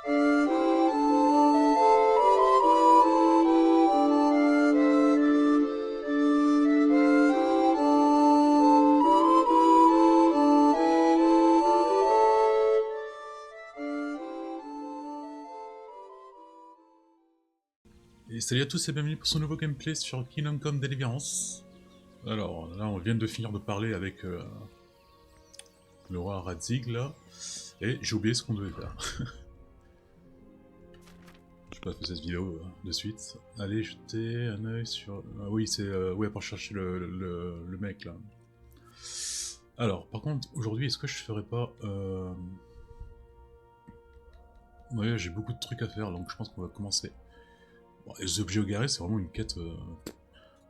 Et salut à tous et bienvenue pour ce nouveau gameplay sur Kingdom Come Deliverance. Alors là on vient de finir de parler avec le roi Radzig là, et j'ai oublié ce qu'on devait faire. Je pas fait cette vidéo de suite. Allez jeter un oeil sur... Ah oui c'est ouais, pour chercher le mec là. Alors par contre aujourd'hui est-ce que je ferais pas... Ouais j'ai beaucoup de trucs à faire donc je pense qu'on va commencer. Bon, les objets au garé c'est vraiment une quête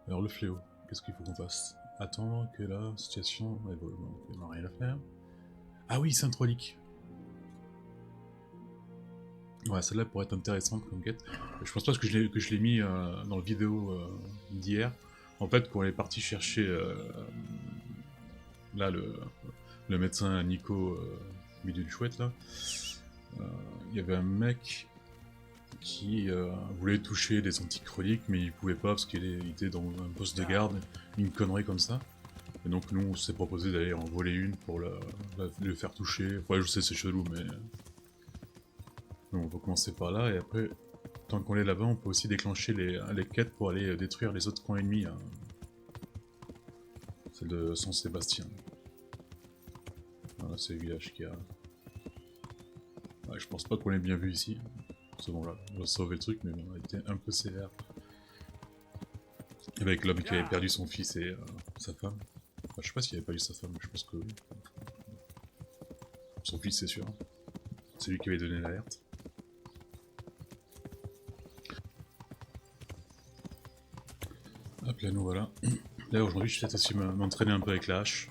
vers le fléau. Qu'est-ce qu'il faut qu'on fasse? Attendre que la situation évolue. On n'a rien à faire. Ah oui, Saint-Trolique. Ouais, celle-là pourrait être intéressante comme quête. Je pense pas que je l'ai mis dans la vidéo d'hier. En fait, quand on est parti chercher là le médecin Nico Bidule Chouette là, il y avait un mec qui voulait toucher des antichroniques, mais il pouvait pas parce qu'il était dans un poste de garde, une connerie comme ça. Et donc nous on s'est proposé d'aller en voler une pour le faire toucher. Ouais je sais c'est chelou mais... Donc on va commencer par là et après, tant qu'on est là-bas, on peut aussi déclencher les quêtes pour aller détruire les autres camps ennemis. Hein. Celle de San Sébastien. Voilà c'est le village qui a... Ouais, je pense pas qu'on l'ait bien vu ici. C'est bon là, on va sauver le truc mais on a été un peu sévère. Avec l'homme qui avait perdu son fils et sa femme. Enfin, je sais pas s'il avait pas eu sa femme, mais je pense que oui. Son fils c'est sûr. C'est lui qui avait donné l'alerte. Hop là nous voilà. Là aujourd'hui je vais peut-être aussi m'entraîner un peu avec la hache.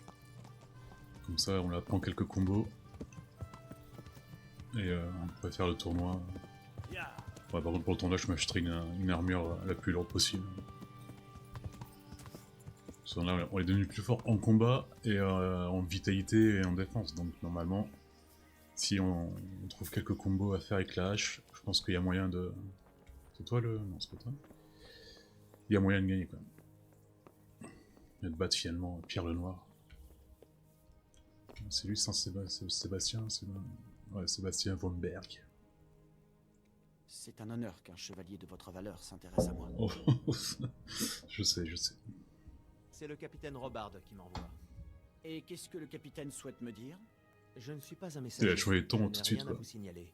Comme ça on apprend quelques combos. Et on pourrait faire le tournoi. Ouais, par contre pour le tournoi je m'achèterai une armure la plus lourde possible. Parce que là on est devenu plus fort en combat et en vitalité et en défense. Donc normalement, si on trouve quelques combos à faire avec la hache, je pense qu'il y a moyen de... C'est toi le... Non c'est pas toi. Il y a moyen de gagner quand même. Et de battre finalement Pierre le Noir. C'est lui, Sébastien, c'est... Ouais, Sébastien von Berg. C'est un honneur qu'un chevalier de votre valeur s'intéresse à moi. Oh, je sais. C'est le capitaine Robard qui m'envoie. Et qu'est-ce que le capitaine souhaite me dire? Je ne suis pas un Il messager. a changé de ton Je tout de n'ai suite rien à quoi. vous signaler.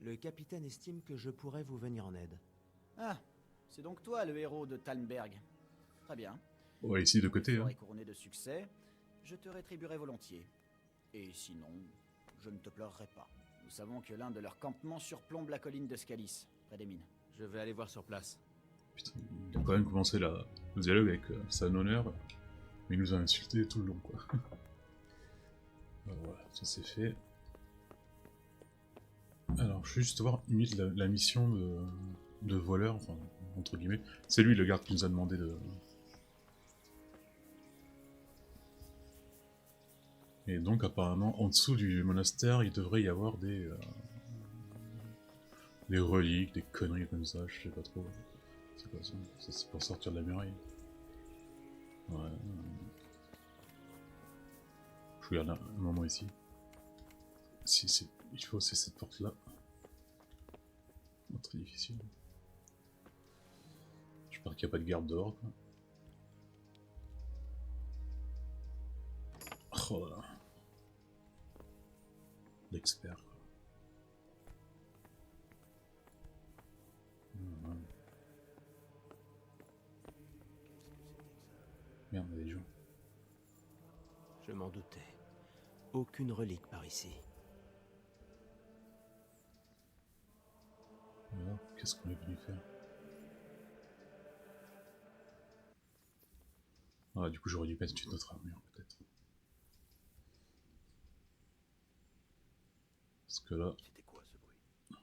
Le capitaine estime que je pourrais vous venir en aide. Ah, c'est donc toi le héros de Talmberg. Très bien. Ouais, ici de côté. L'effort Hein. est couronné de succès, je te rétribuerai volontiers. Et sinon, je ne te pleurerai pas. Nous savons que l'un de leurs campements surplombe la colline de Scalis, près des mines. Je vais aller voir sur place. Putain, il a quand même commencé le dialogue avec sa honneur, mais il nous a insulté tout le long quoi. Alors, voilà, ça c'est fait. Alors, je vais juste voir limite la mission de voleur, enfin, entre guillemets. C'est lui le garde qui nous a demandé de... Et donc apparemment, en dessous du monastère, il devrait y avoir des reliques, des conneries comme ça, je sais pas trop. C'est quoi ça? Ça c'est pour sortir de la muraille. Ouais. Je regarde un moment ici. Si c'est... Il faut c'est cette porte là. Oh, très difficile. J'espère qu'il n'y a pas de garde dehors quoi. Oh là là. L'expert quoi. Merde, il y a des gens. Je m'en doutais. Aucune relique par ici. Alors, qu'est-ce qu'on est venu faire? Ah, du coup, j'aurais dû mettre une autre armure, peut-être. Parce que là... C'était quoi ce bruit?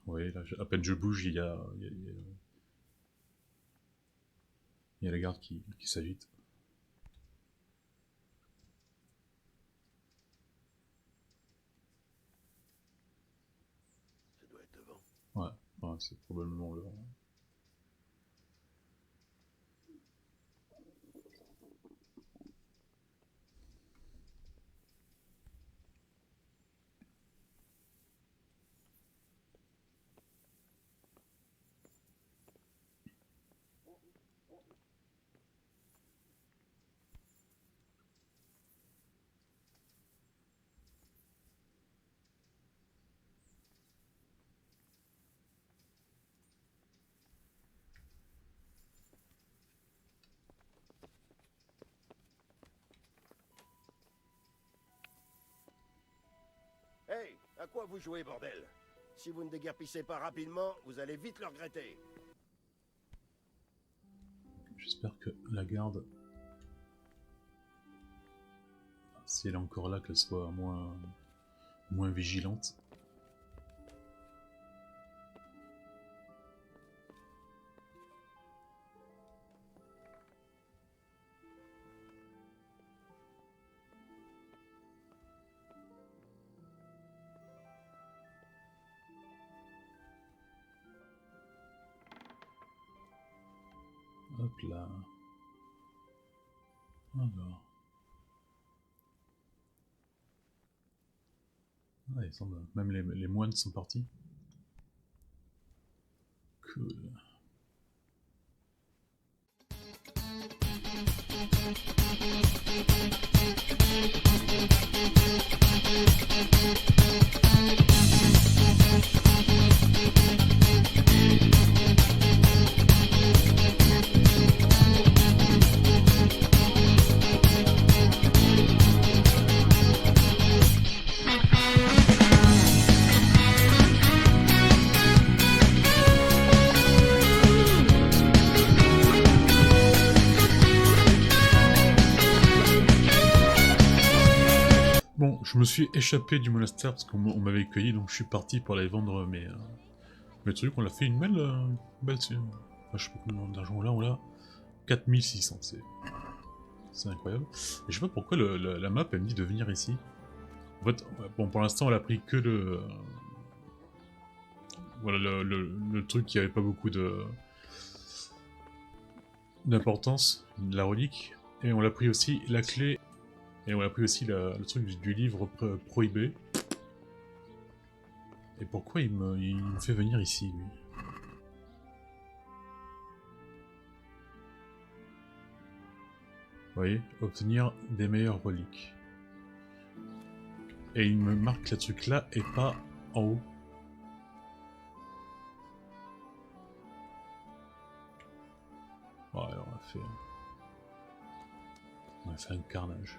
Ouais, là, à peine je bouge, il y a la garde qui s'agite. Ça doit être devant. ouais, c'est probablement le... Hey, à quoi vous jouez, bordel? Si vous ne déguerpissez pas rapidement, vous allez vite le regretter. J'espère que la garde, si elle est encore là, qu'elle soit moins vigilante. Hop là. Alors. Ah, il semble... Même les moines sont partis. Cool. Bon, je me suis échappé du monastère parce qu'on m'avait cueilli, donc je suis parti pour aller vendre mes trucs. On a fait une belle enfin, je sais pas combien d'argent là, on l'a 4600, c'est incroyable. Et je sais pas pourquoi la map elle me dit de venir ici. En fait, bon, pour l'instant elle a pris que voilà, le truc qui avait pas beaucoup d'importance, la relique, et on a pris aussi la clé. Et on a pris aussi le truc du livre prohibé. Et pourquoi il me fait venir ici, lui? Vous voyez, obtenir des meilleures reliques. Et il me marque que le truc là et pas en haut. Ouais, on a fait un carnage.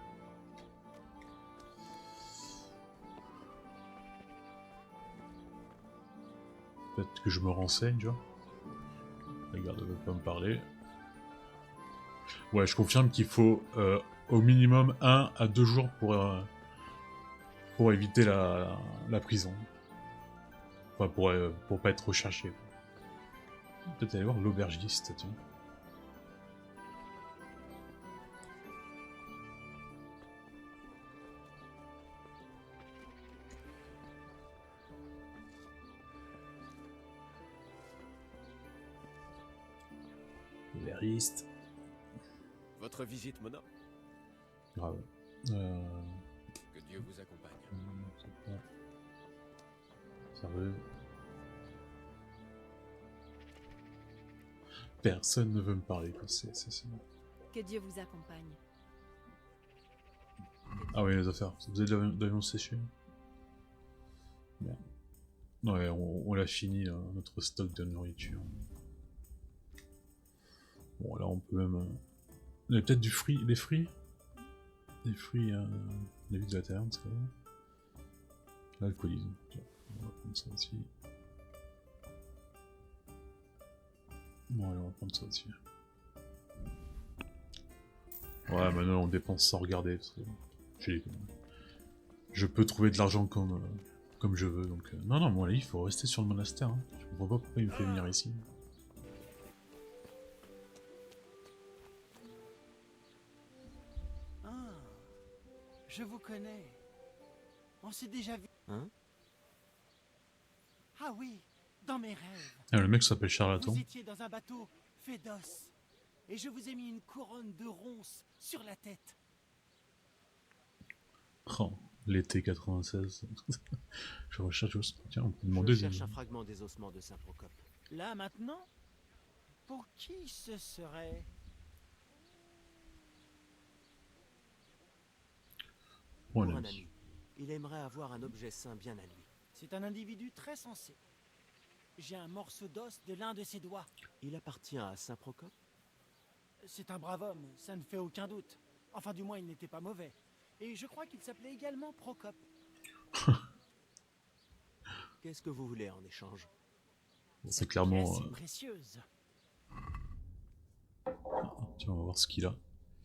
Peut-être que je me renseigne, tu vois. La garde ne veut pas me parler. Ouais, je confirme qu'il faut au minimum 1 à 2 jours pour éviter la prison. Enfin, pour pas être recherché. Peut-être aller voir l'aubergiste, tiens. L'aubergiste. Votre visite, Mona? Grave. Que Dieu vous accompagne. Sérieux. Personne ne veut me parler, quoi. C'est... Que Dieu vous accompagne. Ah oui, les affaires. Vous avez de l'avion séché? Bien. Ouais, on l'a fini, là, notre stock de nourriture. Bon, là, on peut même... On a peut-être des fruits. Des fruits, la vie de la taverne, c'est vrai. L'alcoolisme. On va prendre ça aussi. Bon, allez, on va prendre ça aussi. Ouais, maintenant on dépense sans regarder. Parce que je peux trouver de l'argent comme je veux. Donc, non, non, bon, allez, il faut rester sur le monastère. Hein. Je comprends pas pourquoi il me fait venir ici. Ah, je vous connais. On s'est déjà vu. Hein? Ah oui, Dans mes rêves, Ah, le mec s'appelle Charlatan. vous étiez dans un bateau fait d'os. Et je vous ai mis une couronne de ronces sur la tête. Oh, l'été 96. Je recherche juste. Tiens, on peut Je demander. cherche un fragment des ossements de Saint-Procope. Là, maintenant, pour qui ce serait? Pour Pour un un ami. ami. Il aimerait avoir un objet sain bien à lui. C'est un individu très sensé. J'ai un morceau d'os de l'un de ses doigts. Il appartient à Saint-Procope? C'est un brave homme, ça ne fait aucun doute. Enfin, du moins, il n'était pas mauvais. Et je crois qu'il s'appelait également Procope. Qu'est-ce que vous voulez en échange? C'est clairement. Pièce est précieuse. Tiens, on va voir ce qu'il a.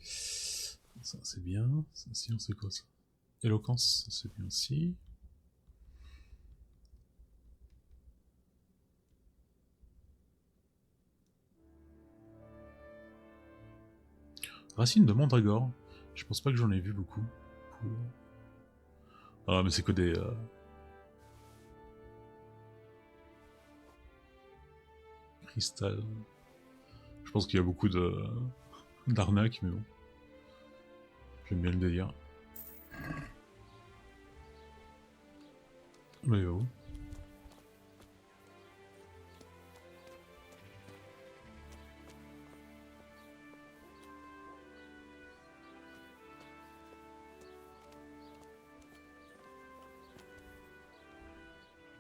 Ça, c'est bien. Ça, sinon, c'est quoi ça? Éloquence, ça, c'est bien aussi. Racine de Mandragore. Je pense pas que j'en ai vu beaucoup. Ah, mais c'est que des. Cristal. Je pense qu'il y a beaucoup de d'arnaques, mais bon. J'aime bien le délire. Mais oh.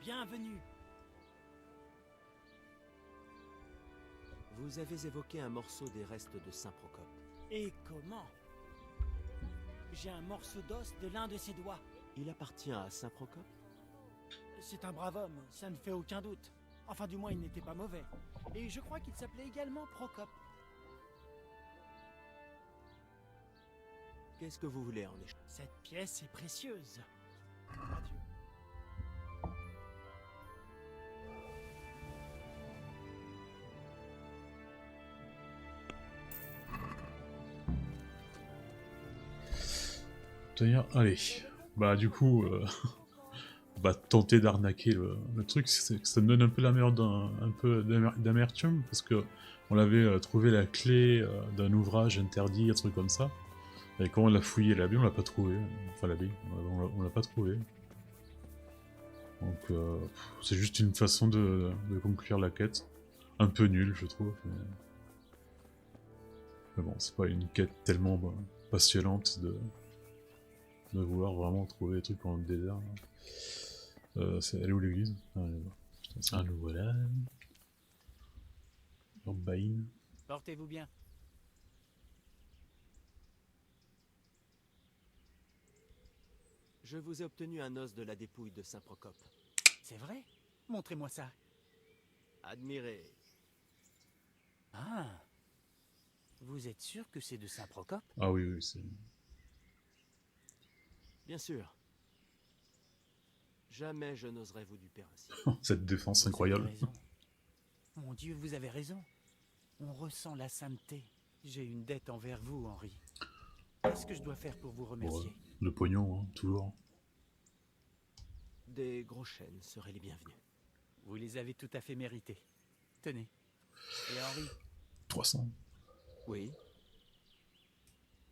Bienvenue. Vous avez évoqué un morceau des restes de Saint-Procope. Et comment? J'ai un morceau d'os de l'un de ses doigts. Il appartient à Saint-Procope? C'est un brave homme, ça ne fait aucun doute. Enfin, du moins, il n'était pas mauvais. Et je crois qu'il s'appelait également Procope. Qu'est-ce que vous voulez en échange? Cette pièce est précieuse. Adieu. Allez, bah du coup, on va tenter d'arnaquer le truc. C'est que ça me donne un peu un peu d'amertume parce que on avait trouvé la clé d'un ouvrage interdit, un truc comme ça. Et quand on l'a fouillé l'abbaye, on l'a pas trouvé. Enfin l'abbaye, on l'a pas trouvé. Donc c'est juste une façon de conclure la quête. Un peu nulle, je trouve. Mais bon, c'est pas une quête tellement passionnante de vouloir vraiment trouver des trucs dans le désert. Elle est où l'église? Ah, putain, le voilà. Urbain. Portez-vous bien. Je vous ai obtenu un os de la dépouille de Saint-Procope. C'est vrai? Montrez-moi ça. Admirez. Ah. Vous êtes sûr que c'est de Saint-Procope? Ah oui, oui, c'est... Bien sûr. Jamais je n'oserais vous duper ainsi. Cette défense Vous incroyable. avez raison. Mon Dieu, vous avez raison. On ressent la sainteté. J'ai une dette envers vous, Henri. Qu'est-ce que je dois faire pour vous remercier? Le pognon, hein, toujours. Des gros chênes seraient les bienvenus. Vous les avez tout à fait mérités. Tenez. Et Henri, 300. Oui.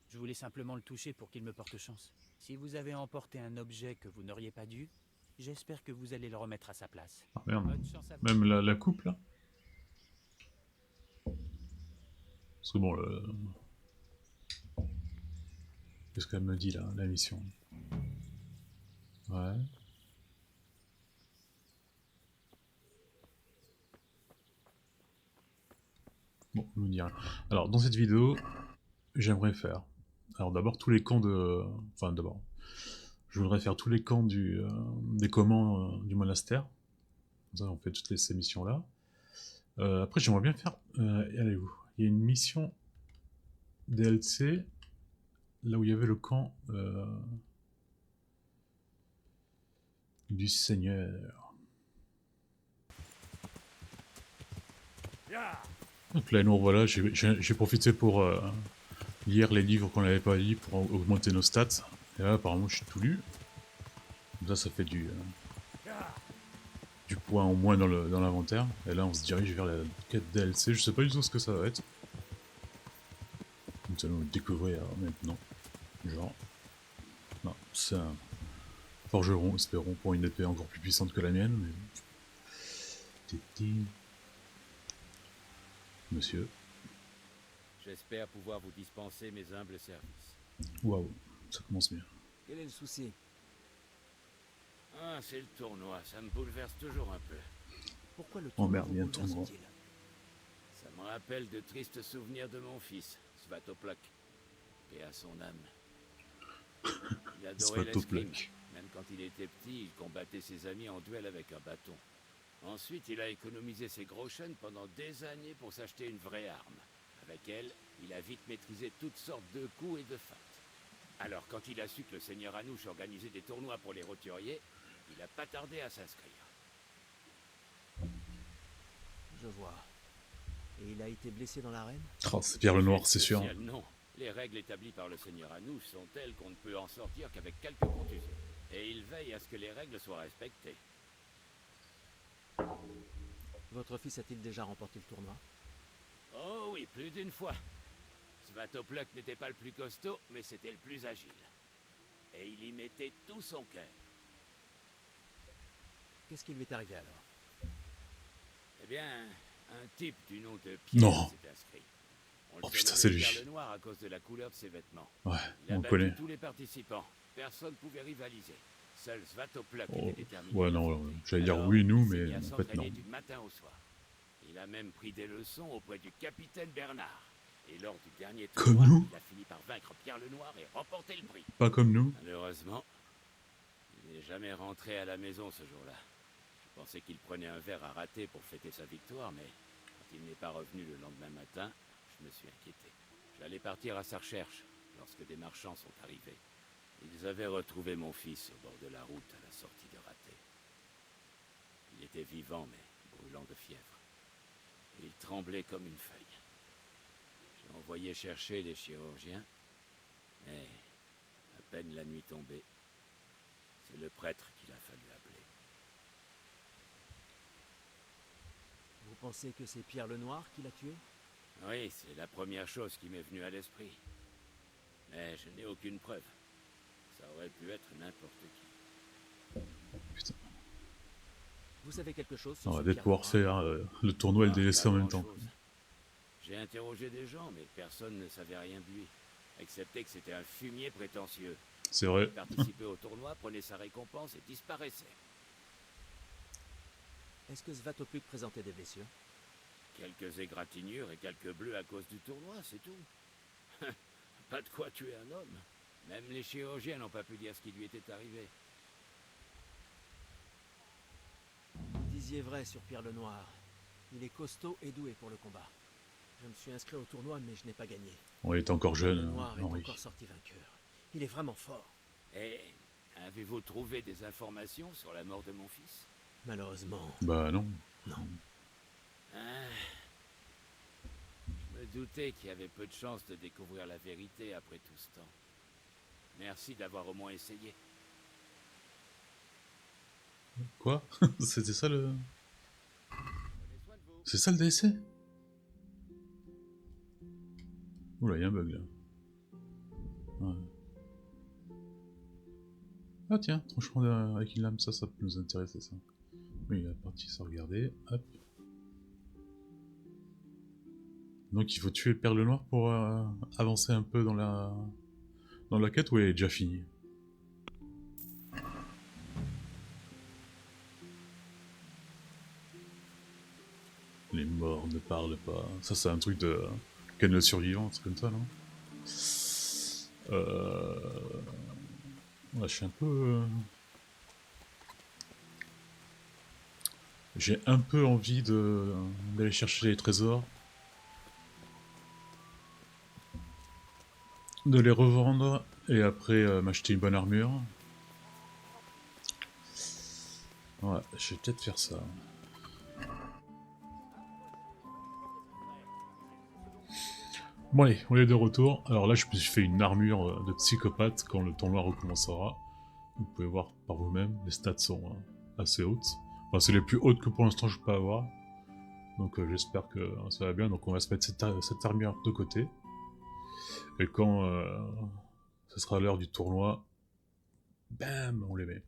je voulais simplement le toucher pour qu'il me porte chance. Si vous avez emporté un objet que vous n'auriez pas dû, j'espère que vous allez le remettre à sa place. Ah merde. Bonne chance à vous. Même la coupe, là. Parce que bon, qu'est-ce qu'elle me dit, là, la mission? Ouais. Bon, on nous dit rien. Alors, dans cette vidéo, j'aimerais faire... Alors d'abord, tous les camps de... Enfin, d'abord, je voudrais faire tous les camps des commands du monastère. Comme ça, on fait toutes ces missions-là. Après, j'aimerais bien faire... allez-vous. Il y a une mission DLC, là où il y avait le camp du Seigneur. Donc là, nous voilà, j'ai profité pour lire les livres qu'on n'avait pas lus pour augmenter nos stats. Et là, apparemment, je suis tout lu. Comme ça fait du points en moins dans l'inventaire. Et là, on se dirige vers la quête DLC. Je sais pas du tout ce que ça va être. Nous allons le découvrir maintenant. Genre... Non, c'est un forgeron, espérons, pour une épée encore plus puissante que la mienne. Mais... Titi. Monsieur. J'espère pouvoir vous dispenser mes humbles services. Waouh, ça commence bien. Quel est le souci? Ah, c'est le tournoi, ça me bouleverse toujours un peu. Pourquoi le Oh tournoi merde, vous il y a un bouleverse-t-il? tournoi. Ça me rappelle de tristes souvenirs de mon fils, Svatopluk. Et à son âme. Il adorait l'escrime. Svatopluk. Même quand il était petit, il combattait ses amis en duel avec un bâton. Ensuite, il a économisé ses gros chênes pendant des années pour s'acheter une vraie arme. Avec elle, il a vite maîtrisé toutes sortes de coups et de feintes. Alors, quand il a su que le seigneur Anouche organisait des tournois pour les roturiers, il n'a pas tardé à s'inscrire. Je vois. Et il a été blessé dans l'arène? Oh, c'est Pierre le Noir, c'est sûr. Spécial, non. Les règles établies par le seigneur Anouche sont telles qu'on ne peut en sortir qu'avec quelques contusions. Et il veille à ce que les règles soient respectées. Votre fils a-t-il déjà remporté le tournoi? Oh oui, plus d'une fois. Svatopluk n'était pas le plus costaud, mais c'était le plus agile. Et il y mettait tout son cœur. Qu'est-ce qui lui est arrivé alors? Eh bien, un type du nom de Pierre Non. s'est inscrit. On Oh le putain, surnommait c'est lui. Pierre le Noir à cause de la couleur de ses vêtements. Ouais, Il a on le battu connaît. tous les participants. Personne ne pouvait rivaliser. Seul Svatopluk Oh, était déterminé. ouais, à non, l'affronter. j'allais dire Alors, oui, nous, il s'est mais mis à en fait, s'entraîner non. du matin au soir. Il a même pris des leçons auprès du capitaine Bernard. Et lors du dernier Comme tournoi, nous. il a fini par vaincre Pierre le Noir et remporter le prix. Pas comme nous. Malheureusement, il n'est jamais rentré à la maison ce jour-là. Je pensais qu'il prenait un verre à rater pour fêter sa victoire, mais quand il n'est pas revenu le lendemain matin, je me suis inquiété. J'allais partir à sa recherche lorsque des marchands sont arrivés. Ils avaient retrouvé mon fils au bord de la route à la sortie de Raté. Il était vivant, mais brûlant de fièvre. Et il tremblait comme une feuille. J'ai envoyé chercher les chirurgiens, mais à peine la nuit tombée, c'est le prêtre qu'il a fallu appeler. Vous pensez que c'est Pierre le Noir qui l'a tué? Oui, c'est la première chose qui m'est venue à l'esprit. Mais je n'ai aucune preuve. Ça aurait pu être n'importe qui. Putain. Vous savez quelque chose sur On ce va peut-être Pierre pouvoir le Noir? faire le tournoi et le Ah, DLC pas en même temps. grand-chose. J'ai interrogé des gens, mais personne ne savait rien de lui. Excepté que c'était un fumier prétentieux. C'est vrai. Il participait au tournoi, prenait sa récompense et disparaissait. Est-ce que Svatopluk présentait des blessures? Quelques égratignures et quelques bleus à cause du tournoi, c'est tout. Pas de quoi tuer un homme. Même les chirurgiens n'ont pas pu dire ce qui lui était arrivé. Vous disiez vrai sur Pierre le Noir. Il est costaud et doué pour le combat. Je me suis inscrit au tournoi, mais je n'ai pas gagné. On est encore Pierre le jeune, Noir est Henri. encore sorti vainqueur. Il est vraiment fort. Et avez-vous trouvé des informations sur la mort de mon fils? Malheureusement, Bah non. non. Ah. Je me doutais qu'il y avait peu de chances de découvrir la vérité après tout ce temps. Merci d'avoir au moins essayé. Quoi? C'était ça le... Prenez soin de vous. C'est ça le DLC? Oula, y'a un bug là. Ouais. Ah tiens, tranchement avec une lame, ça peut nous intéresser ça. Oui, la partie sans regarder, hop. Donc il faut tuer le Perle Noir pour avancer un peu dans la quête ou elle est déjà finie? Les morts ne parlent pas. Ça c'est un truc de... Ken le survivant, un truc comme ça, non? Ouais, je suis un peu... J'ai un peu envie d'aller chercher les trésors. De les revendre et après m'acheter une bonne armure. Ouais, je vais peut-être faire ça. Bon allez, on est de retour. Alors là, je me suis fait une armure de psychopathe quand le tournoi recommencera. Vous pouvez voir par vous-même, les stats sont assez hautes. Enfin, c'est les plus hautes que pour l'instant je peux avoir. Donc j'espère que ça va bien. Donc on va se mettre cette armure de côté. Et quand ce sera l'heure du tournoi, bam, on les met.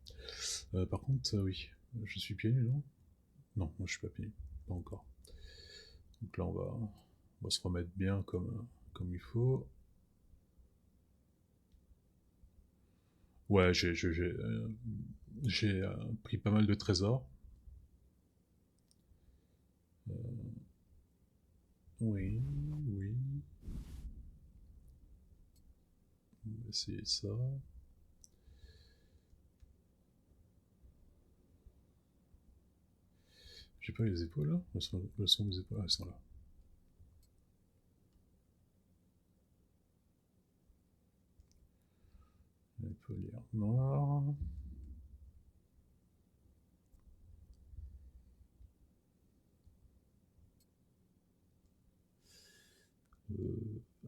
Par contre, oui, je suis pieds nus, non? Non, moi je suis pas pieds nus, pas encore. Donc là on va se remettre bien comme il faut. Ouais, j'ai pris pas mal de trésors. Oui, oui. On va essayer ça. J'ai pas les épaules là? Où sont mes épaules? Ah, elles sont là. Épaulière noire.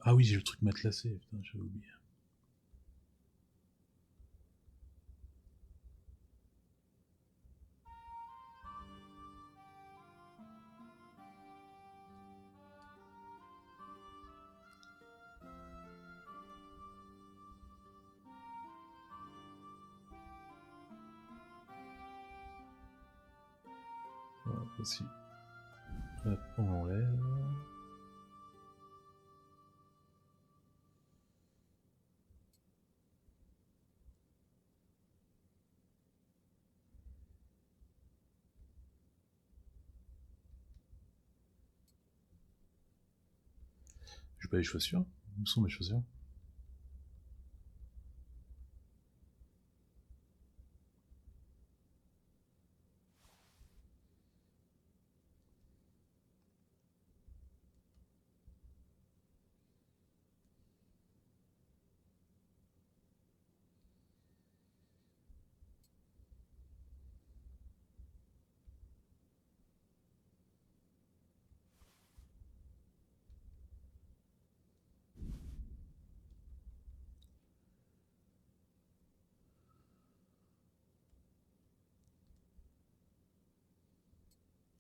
Ah oui, j'ai le truc matelassé, putain, j'avais oublié. Voilà, aussi. Hop, on enlève. J'ai pas les chaussures. Où sont mes chaussures?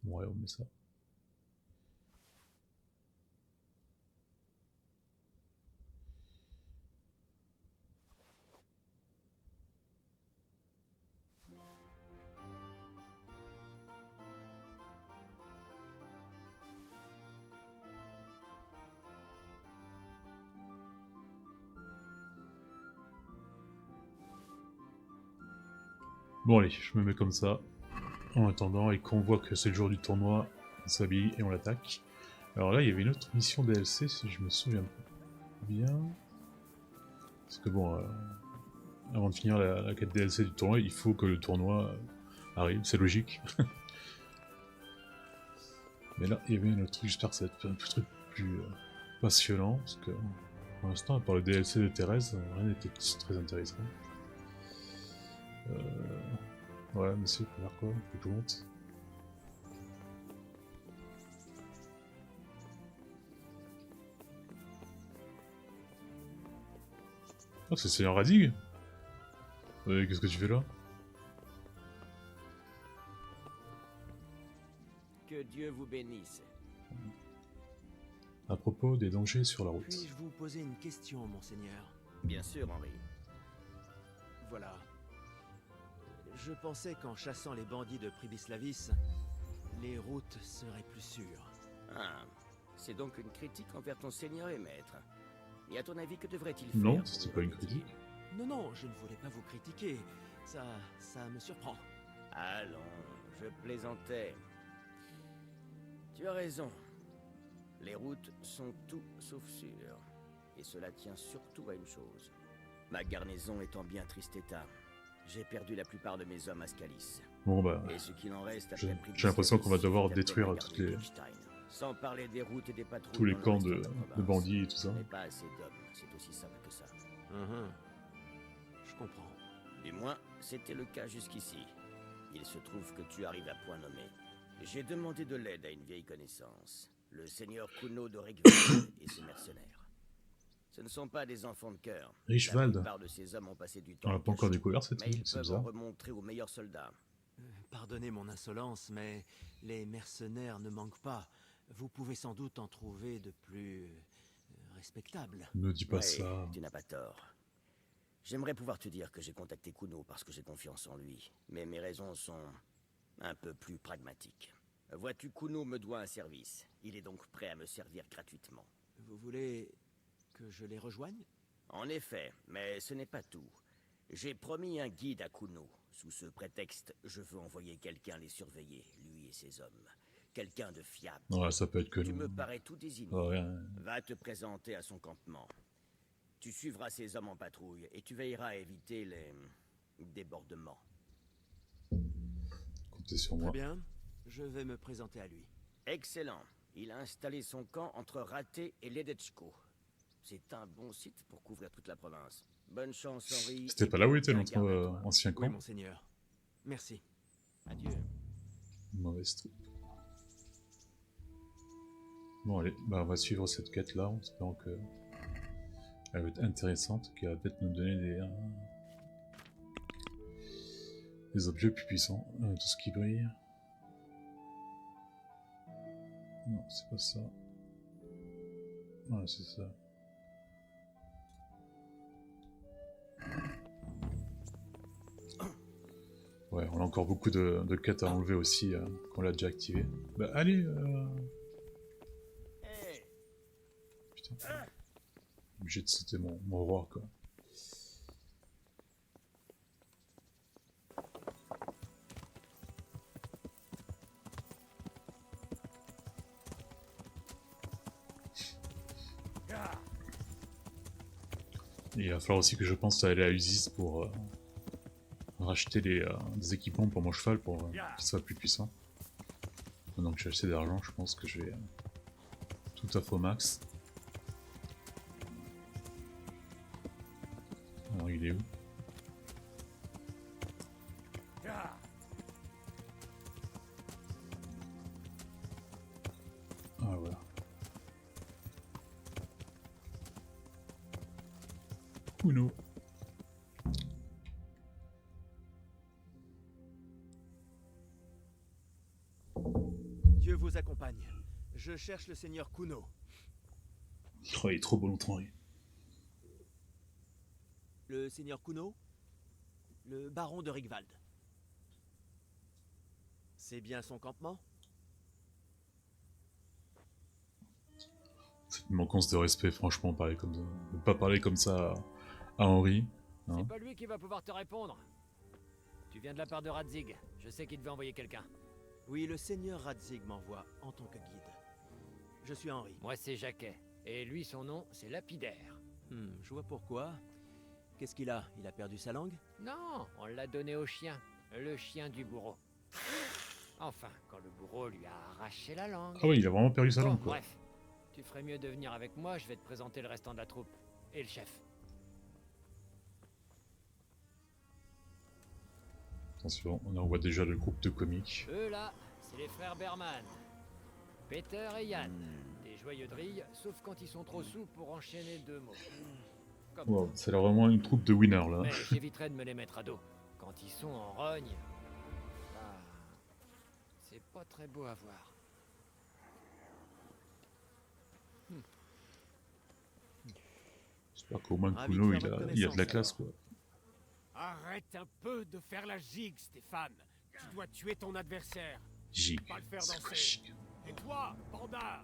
Ouais, on met ça. Bon allez, je me mets comme ça, en attendant, et qu'on voit que c'est le jour du tournoi, on s'habille et on l'attaque. Alors là, il y avait une autre mission DLC, si je me souviens bien. Parce que bon, avant de finir la quête DLC du tournoi, il faut que le tournoi arrive, c'est logique. Mais là, il y avait un autre truc, j'espère que ça va être un truc plus passionnant, parce que pour l'instant, à part le DLC de Thérèse, rien n'était très intéressant. Ouais, monsieur, faut faire quoi? Faut que je monte. Oh, c'est Seigneur Radig. Qu'est-ce que tu fais là? Que Dieu vous bénisse. À propos des dangers sur la route. Puis-je vous poser une question, monseigneur? Bien sûr, Henri. Voilà. Je pensais qu'en chassant les bandits de Pribislavis, les routes seraient plus sûres. Ah, c'est donc une critique envers ton seigneur et maître. Et à ton avis, que devrait-il faire? Non, pour c'était y pas une remédier? critique. Non, je ne voulais pas vous critiquer. Ça me surprend. Allons, je plaisantais. Tu as raison. Les routes sont tout sauf sûres. Et cela tient surtout à une chose. Ma garnison est en bien triste état. J'ai perdu la plupart de mes hommes à Scalis. Bon bah, Et ce qu'il en reste j'ai après l'impression qu'on va devoir Pribislavis, détruire la garde toutes les- de Liechtenstein. Sans parler des routes et des patrouilles tous les dans le camps reste de la province. bandits et tout ça. Ce n'est pas assez d'hommes, c'est aussi simple que ça. Je comprends. Du moins, c'était le cas jusqu'ici. Il se trouve que tu arrives à point nommé. J'ai demandé de l'aide à une vieille connaissance, le seigneur Kuno de Regvald et ses mercenaires. Ce ne sont pas des enfants de cœur. La Richvald. plupart de ces hommes ont passé du temps On l'a en pas encore cachot, découvert cette mais île, ils c'est peuvent en bizarre. remontrer aux meilleurs soldats. Pardonnez mon insolence, mais les mercenaires ne manquent pas. Vous pouvez sans doute en trouver de plus respectables. Ne dis pas Ouais, ça. tu n'as pas tort. J'aimerais pouvoir te dire que j'ai contacté Kuno parce que j'ai confiance en lui, mais mes raisons sont un peu plus pragmatiques. Vois-tu, Kuno me doit un service. Il est donc prêt à me servir gratuitement. Vous voulez que je les rejoigne? En effet, mais ce n'est pas tout. J'ai promis un guide à Kuno. Sous ce prétexte, je veux envoyer quelqu'un les surveiller, lui et ses hommes. Quelqu'un de fiable. Ouais, ça peut être que Tu nous. me parais tout désigné. Ouais, Va te présenter à son campement. Tu suivras ses hommes en patrouille et tu veilleras à éviter les débordements. comptez sur Très moi. bien, je vais me présenter à lui. Excellent. Il a installé son camp entre Raté et Ledetchko. C'est un bon site pour couvrir toute la province. Bonne chance, Henri. C'était et pas là où prends était bien notre garde à toi. ancien Oui, camp? monseigneur. Merci. Adieu. Mauvaise troupe. Bon, allez, bah, on va suivre cette quête-là, en espérant que elle va être intéressante, qu'elle va peut-être nous donner des objets plus puissants. Tout ce qui brille. Non, c'est pas ça. Ouais, c'est ça. Ouais, on a encore beaucoup de quêtes à enlever aussi, qu'on l'a déjà activé. Bah allez, Hey, putain. Obligé de sauter mon roi, quoi. Et il va falloir aussi que je pense à aller à Usis pour racheter des équipements pour mon cheval pour qu'il soit plus puissant. Maintenant que j'ai assez d'argent, je pense que je vais tout à fait au max. Alors il est où? Ah voilà. Uno. Dieu vous accompagne. Je cherche le seigneur Kuno. Oh, il est trop beau l'autre Henri. Le seigneur Kuno? Le baron de Rigvald. C'est bien son campement? Cette manquance de respect, franchement, parler comme ça. Ne pas parler comme ça à Henri. Hein. C'est pas lui qui va pouvoir te répondre. Tu viens de la part de Radzig. Je sais qu'il devait envoyer quelqu'un. Oui, le seigneur Radzig m'envoie en tant que guide. Je suis Henri. Moi, c'est Jacquet. Et lui, son nom, c'est Lapidaire. Je vois pourquoi. Qu'est-ce qu'il a? Il a perdu sa langue? Non, on l'a donné au chien. Le chien du bourreau. Enfin, quand le bourreau lui a arraché la langue. Ah oui, il a vraiment perdu sa Bon, langue, quoi. bref. Tu ferais mieux de venir avec moi, je vais te présenter le restant de la troupe. Et le chef. Attention, on envoie déjà le groupe de comiques. Eux là, c'est les frères Berman. Peter et Yann. Des joyeux drilles, sauf quand ils sont trop sous pour enchaîner deux mots. Comme Wow, ça a l'air vraiment une troupe de winners là. mais j'éviterai de me les mettre à dos. Quand ils sont en rogne, bah, c'est pas très beau à voir. J'espère qu'au moins Ravi de Kuno faire votre il a de la connaissance, classe quoi. Arrête un peu de faire la gigue, Stéphane. Tu dois tuer ton adversaire. Jig. Pas le faire C'est quoi, danser. jig? Et toi, Panda,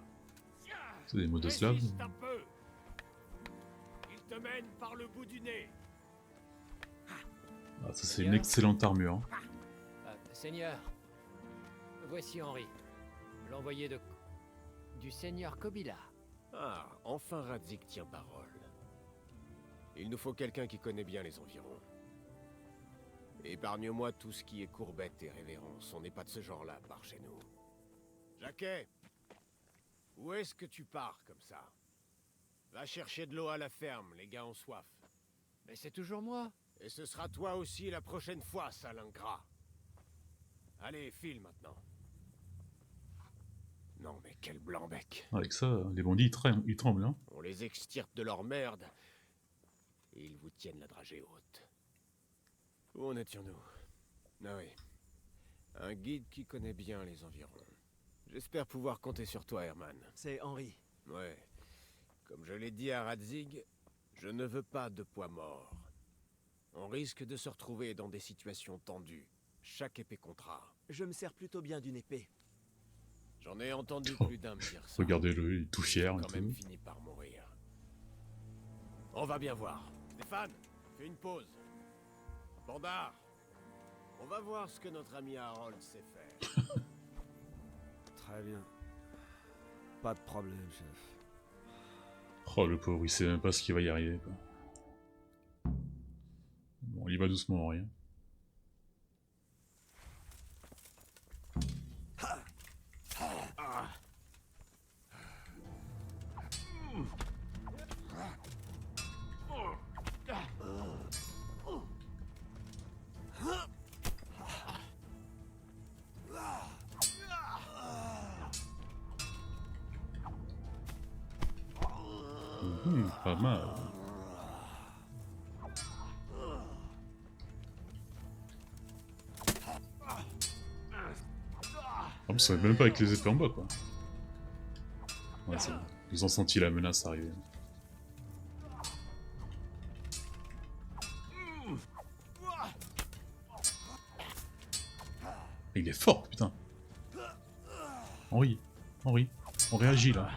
C'est des mots de slave. résiste un peu. Il te mène par le bout du nez. Ah, ça c'est une excellente armure. Hein. Seigneur, voici Henri, l'envoyé du seigneur Kobila. Ah, enfin Radzig tient parole. Il nous faut quelqu'un qui connaît bien les environs. Épargne-moi tout ce qui est courbette et révérence. On n'est pas de ce genre-là par chez nous. Jacquet, où est-ce que tu pars comme ça? Va chercher de l'eau à la ferme, les gars ont soif. Mais c'est toujours moi. Et ce sera toi aussi la prochaine fois, sale ingrat. Allez, file maintenant. Non mais quel blanc-bec. Avec ça, les bandits ils tremblent. Hein. On les extirpe de leur merde. Et ils vous tiennent la dragée haute. Où en étions-nous? Ah oui. Un guide qui connaît bien les environs. J'espère pouvoir compter sur toi, Herman. C'est Henri. Ouais. Comme je l'ai dit à Radzig, je ne veux pas de poids mort. On risque de se retrouver dans des situations tendues. Chaque épée comptera. Je me sers plutôt bien d'une épée. J'en ai entendu Oh, plus d'un me dire ça. Regardez-le, il est tout fier et Quand même tout. fini par mourir. On va bien voir. Stéphane, fais une pause. Bandar, on va voir ce que notre ami Harold sait faire. Très bien. Pas de problème, chef. Oh le pauvre, il sait même pas ce qu'il va y arriver quoi. Bon, il y va doucement Henri. Pas mal. Ah bon, ça va même pas avec les épées en bas quoi. Ouais, c'est bon. Ils ont senti la menace arriver. Il est fort, putain. Henri, Henri, on réagit là.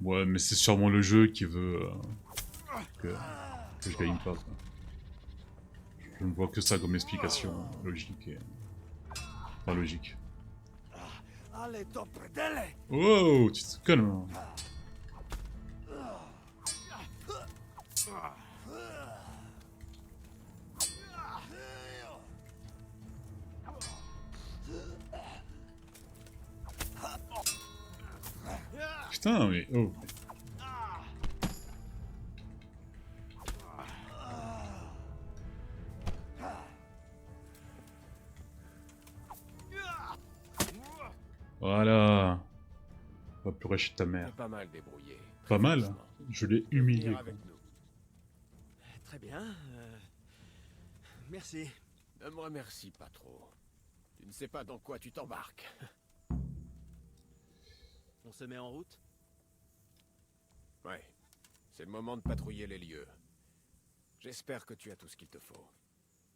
Ouais, mais c'est sûrement le jeu qui veut que je gagne pas. Quoi. Je ne vois que ça comme explication logique et pas logique. Oh, tu te calmes. Putain, mais oh. Voilà. On va pleurer chez ta mère. C'est pas mal débrouillé. Pas mal. Franchement. Je l'ai humilié. Viens Quoi. avec nous. Très bien. Merci. Ne me remercie pas trop. Tu ne sais pas dans quoi tu t'embarques. On se met en route? Ouais. C'est le moment de patrouiller les lieux. J'espère que tu as tout ce qu'il te faut.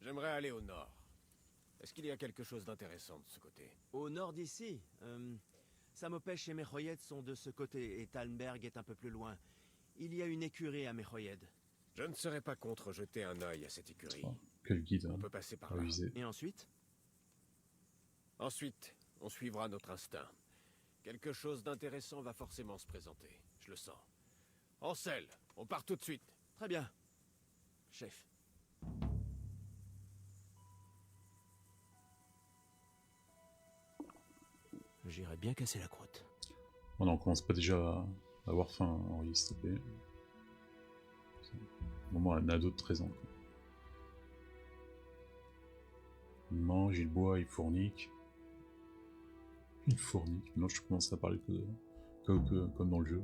J'aimerais aller au nord. Est-ce qu'il y a quelque chose d'intéressant de ce côté? Au nord d'ici. Samopech et Mechoyed sont de ce côté et Talmberg est un peu plus loin. Il y a une écurie à Mechoyed. Je ne serais pas contre jeter un œil à cette écurie. Oh, quel guide, On hein. peut passer par À là. viser. Et ensuite? Ensuite, on suivra notre instinct. Quelque chose d'intéressant va forcément se présenter. Je le sens. Ansel, on part tout de suite. Très bien. Chef. J'irai bien casser la croûte. Oh non, on commence pas déjà à avoir faim, Henri, s'il te plaît. Moment un ado de 13 ans. Quoi. Il mange, il boit, il fournique. Il fournique. Non, je commence à parler comme dans le jeu.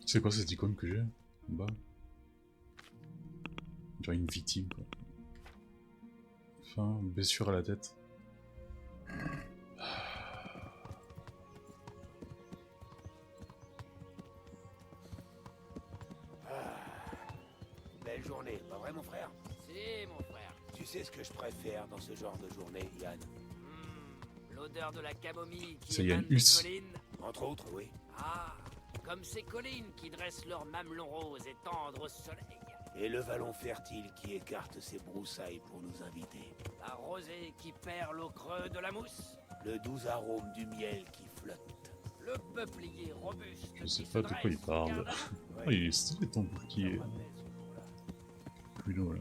C'est quoi cette icône que j'ai en bas? On dirait une victime quoi. Enfin, blessure à la tête. Belle journée, pas vrai mon frère? Si, mon frère. Tu sais ce que je préfère dans ce genre de journée, Yann? L'odeur de la camomille qui C'est Yann émane des Hus. collines. Entre autres, oui. Ah, comme ces collines qui dressent leurs mamelons roses et tendres au soleil. Et le vallon fertile qui écarte ses broussailles pour nous inviter. La rosée qui perle au creux de la mousse. Le doux arôme du miel qui flotte. Le peuplier robuste. Je sais qui pas se de quoi il dresse au parle. jardin. Oh, il est stylé ton bouclier. Culot là.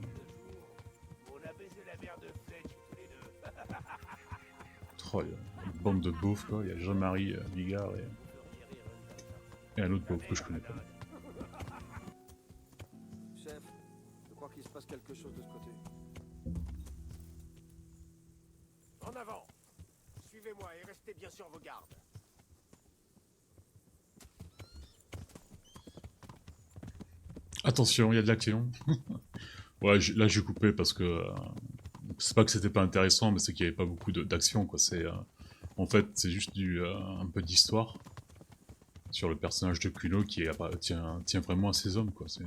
On a baisé Oh, il y a une bande de beaufs, quoi. Il y a Jean-Marie Bigard et un autre beauf que je connais pas. Chef, je crois qu'il se passe quelque chose de ce côté. En avant! Suivez-moi et restez bien sur vos gardes. Attention, il y a de l'action. Ouais, là j'ai coupé parce que c'est pas que c'était pas intéressant, mais c'est qu'il y avait pas beaucoup d'action, quoi. C'est en fait c'est juste un peu d'histoire sur le personnage de Kuno qui tient vraiment à ses hommes, quoi. Tu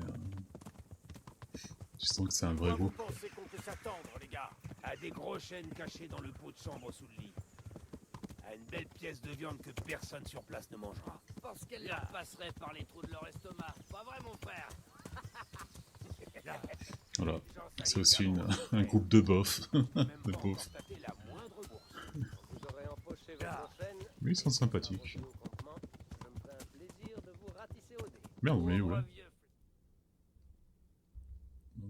sens que c'est un vrai Vous groupe. pensez qu'on peut s'attendre, les gars? À des gros chênes cachés dans le pot de chambre sous le lit. À une belle pièce de viande que personne sur place ne mangera. Je pense qu'elle leur passerait par les trous de leur estomac. Pas vrai, mon frère? Voilà, c'est aussi un groupe de beaufs. De beaufs. La moindre bourse. Vous aurez empoché votre chaîne. Mais ils sont sympathiques. Je me ferai un plaisir de vous ratisser au nez. Merde, mais où là?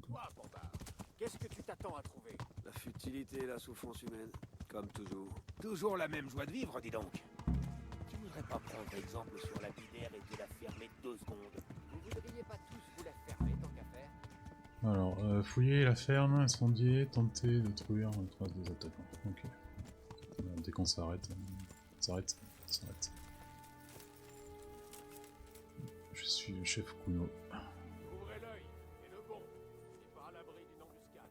Toi, Bombard, qu'est-ce que tu t'attends à trouver? La futilité et la souffrance humaine, comme toujours. Toujours la même joie de vivre, dis donc. Tu voudrais pas prendre exemple sur lapidaire et te la fermer 2 secondes? Vous voudriez pas tous vous la fermer tant qu'à faire? Alors, fouiller la ferme, incendier, tenter de détruire une trace des attaquants. Ok. Dès qu'on s'arrête, on s'arrête. Je suis le chef Kuno. Ouvrez l'œil, et le bon. C'est pas à l'abri d'une embuscade.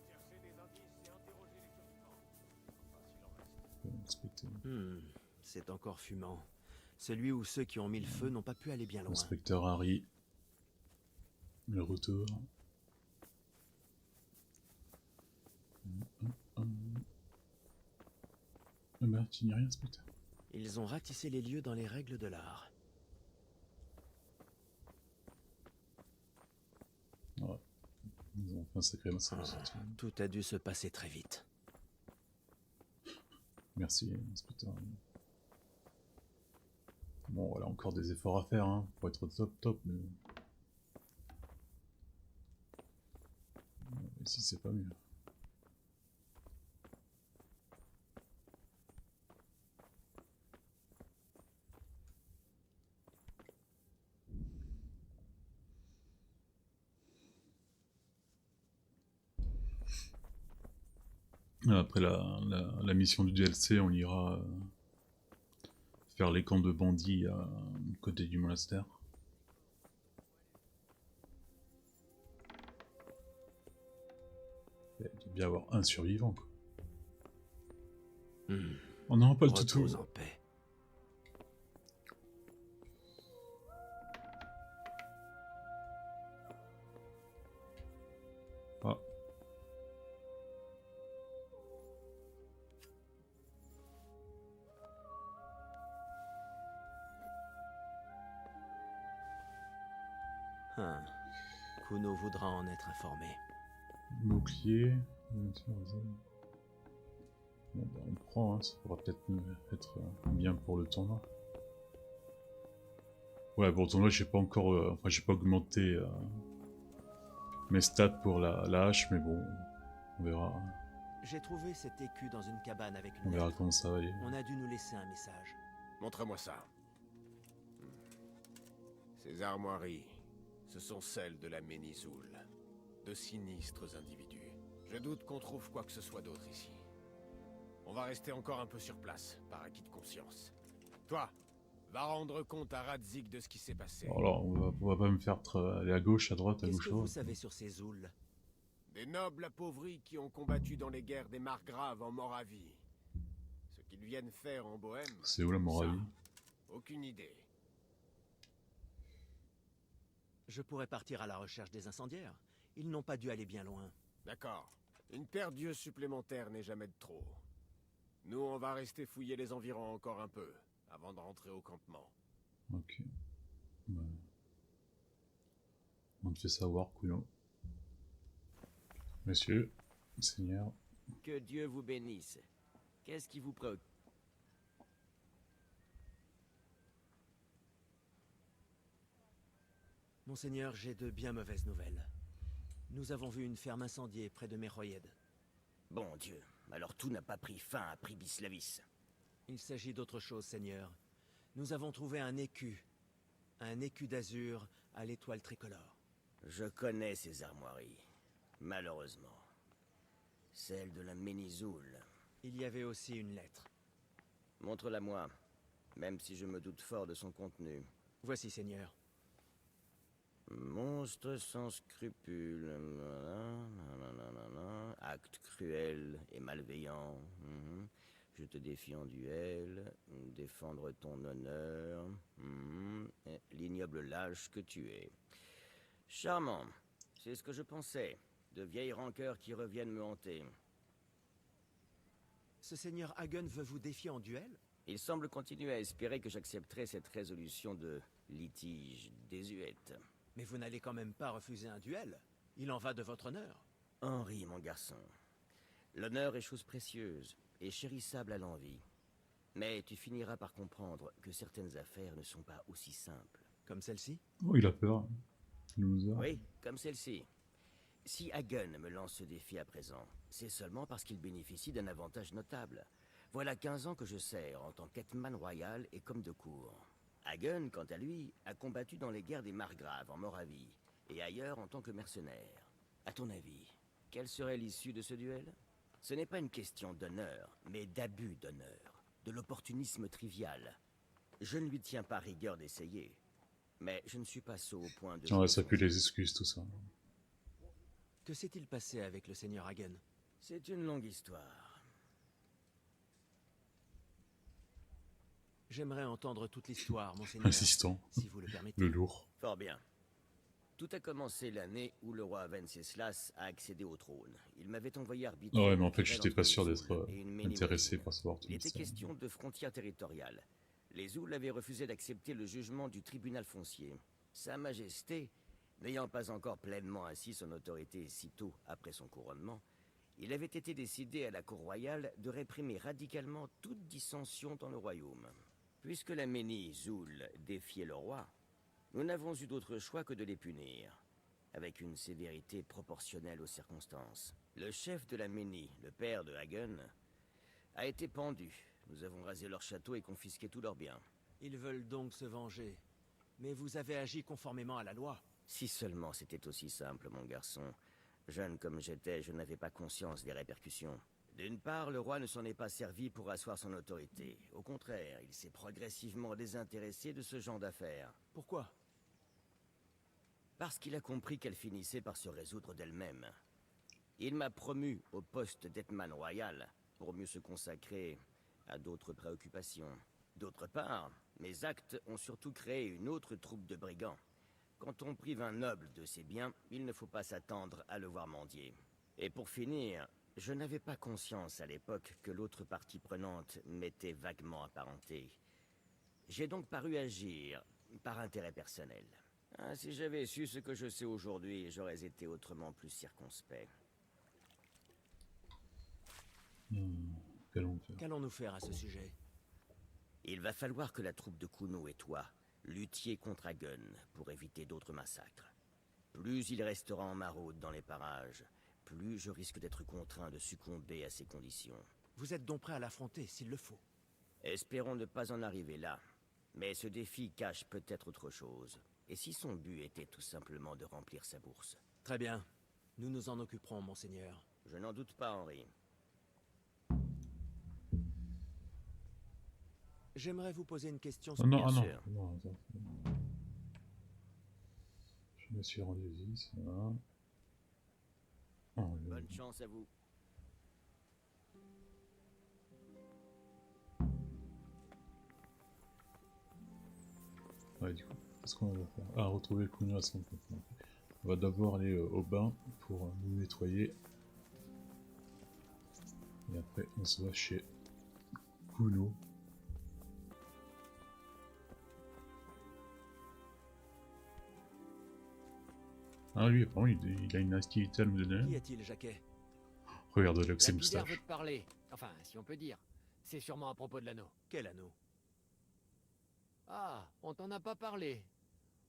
Cherchez des indices et interrogez les survivants. Enfin, s'il en reste. C'est encore fumant. Celui ou ceux qui ont mis le feu n'ont pas pu aller bien loin. Inspecteur Harry. Le retour. Bah, tu n'y rien, inspecteur. Ils ont ratissé les lieux dans les règles de l'art. Ouais. Ils ont fait un sacré massacre. Tout a dû se passer très vite. Merci, inspecteur. Bon, voilà, encore des efforts à faire, hein, pour être top, mais... Ici, c'est pas mieux. Après la mission du DLC, on ira faire les camps de bandits à côté du monastère. Il doit bien y avoir un survivant, quoi. On n'aura pas le toutou. Repose en paix. Ah. Kuno voudra en être informé. Bouclier. Bon, bah, on prend, hein, ça pourra peut-être être bien pour le tournoi. Ouais, pour le tournoi, j'ai pas encore. Enfin, j'ai pas augmenté mes stats pour la hache, mais bon, on verra. J'ai trouvé cet écu dans une cabane avec On une verra lettre. comment ça va aller. On a dû nous laisser un message. Montre-moi ça. Ces armoiries, ce sont celles de la Ménisoul. De sinistres individus. Je doute qu'on trouve quoi que ce soit d'autre ici. On va rester encore un peu sur place, par acquis de conscience. Toi, va rendre compte à Radzig de ce qui s'est passé. Alors, on va pas me faire aller à gauche, à droite, à Qu'est-ce gauche, que à vous droite. savez sur ces Zouls? Des nobles appauvris qui ont combattu dans les guerres des margraves en Moravie. Ce qu'ils viennent faire en Bohème... C'est où la Moravie? ça, aucune idée. Je pourrais partir à la recherche des incendiaires. Ils n'ont pas dû aller bien loin. D'accord. Une paire d'yeux supplémentaires n'est jamais de trop. Nous, on va rester fouiller les environs encore un peu, avant de rentrer au campement. Ok. Ouais. On te fait savoir, couillon. Monsieur, Seigneur. Que Dieu vous bénisse. Qu'est-ce qui vous préoccupe? Monseigneur, j'ai de bien mauvaises nouvelles. Nous avons vu une ferme incendiée près de Meroyed. Bon Dieu, Alors tout n'a pas pris fin à Pribislavis. Il s'agit d'autre chose, Seigneur. Nous avons trouvé un écu. Un écu d'azur à l'étoile tricolore. Je connais ces armoiries, malheureusement. Celle de la Ménizoul. Il y avait aussi une lettre. Montre-la-moi, même si je me doute fort de son contenu. Voici, Seigneur. Monstre sans scrupules, acte cruel et malveillant. Je te défie en duel, défendre ton honneur, l'ignoble lâche que tu es. Charmant, c'est ce que je pensais, de vieilles rancœurs qui reviennent me hanter. Ce Seigneur Hagen veut vous défier en duel? Il semble continuer à espérer que j'accepterai cette résolution de litige désuète. Mais vous n'allez quand même pas refuser un duel. Il en va de votre honneur. Henri, mon garçon, l'honneur est chose précieuse et chérissable à l'envi. Mais tu finiras par comprendre que certaines affaires ne sont pas aussi simples. Comme celle-ci? Oh, il a peur. Loser. Oui, comme celle-ci. Si Hagen me lance ce défi à présent, c'est seulement parce qu'il bénéficie d'un avantage notable. Voilà 15 ans que je sers en tant qu'Hetman royal et comme de cour. Hagen, quant à lui, a combattu dans les guerres des Margraves en Moravie et ailleurs en tant que mercenaire. À ton avis, quelle serait l'issue de ce duel? Ce n'est pas une question d'honneur, mais d'abus d'honneur, de l'opportunisme trivial. Je ne lui tiens pas rigueur d'essayer, mais je ne suis pas sot au point de... Tiens, ça pue les excuses, tout ça. Que s'est-il passé avec le Seigneur Hagen? C'est une longue histoire. J'aimerais entendre toute l'histoire, monseigneur. Assistant. Si vous le permettez. Le lourd. Fort bien. Tout a commencé l'année où le roi Venceslas a accédé au trône. Il m'avait envoyé arbitrer... Ouais, mais en fait, j'étais pas sûr d'être intéressé par savoir tout Il était ça. question de frontières territoriales. Les Zouls avaient refusé d'accepter le jugement du tribunal foncier. Sa Majesté, n'ayant pas encore pleinement assis son autorité si tôt après son couronnement, il avait été décidé à la cour royale de réprimer radicalement toute dissension dans le royaume. Puisque la Ménie Zoul défiait le roi, nous n'avons eu d'autre choix que de les punir, avec une sévérité proportionnelle aux circonstances. Le chef de la Ménie, le père de Hagen, a été pendu. Nous avons rasé leur château et confisqué tous leurs biens. Ils veulent donc se venger. Mais vous avez agi conformément à la loi. Si seulement c'était aussi simple, mon garçon. Jeune comme j'étais, je n'avais pas conscience des répercussions. D'une part, le roi ne s'en est pas servi pour asseoir son autorité. Au contraire, il s'est progressivement désintéressé de ce genre d'affaires. Pourquoi? Parce qu'il a compris qu'elle finissait par se résoudre d'elle-même. Il m'a promu au poste d'Hetman royal pour mieux se consacrer à d'autres préoccupations. D'autre part, mes actes ont surtout créé une autre troupe de brigands. Quand on prive un noble de ses biens, il ne faut pas s'attendre à le voir mendier. Et pour finir, je n'avais pas conscience à l'époque que l'autre partie prenante m'était vaguement apparentée. J'ai donc paru agir par intérêt personnel. Ah, si j'avais su ce que je sais aujourd'hui, j'aurais été autrement plus circonspect. Qu'allons-nous faire à ce sujet? Il va falloir que la troupe de Kuno et toi luttiez contre Hagen pour éviter d'autres massacres. Plus il restera en maraude dans les parages, plus je risque d'être contraint de succomber à ces conditions. Vous êtes donc prêt à l'affronter, s'il le faut. Espérons ne pas en arriver là. Mais ce défi cache peut-être autre chose. Et si son but était tout simplement de remplir sa bourse? Très bien. Nous nous en occuperons, monseigneur. Je n'en doute pas, Henri. J'aimerais vous poser une question. Oh non, bien ah non. sûr. Non, attends. Je me suis rendu ici, ça va. Oh, Bonne chance à vous. Ouais, du coup, qu'est-ce qu'on va faire? Ah, retrouver Kuno à son compte. On va d'abord aller au bain pour nous nettoyer. Et après, on se va chez Kuno. Ah, lui, apparemment, il a une activité à nous donner. Qui est-il, Jacquet? Regarde là que ses Lapidaire veut moustaches. te parler. Enfin, si on peut dire. C'est sûrement à propos de l'anneau. Quel anneau? Ah, on t'en a pas parlé.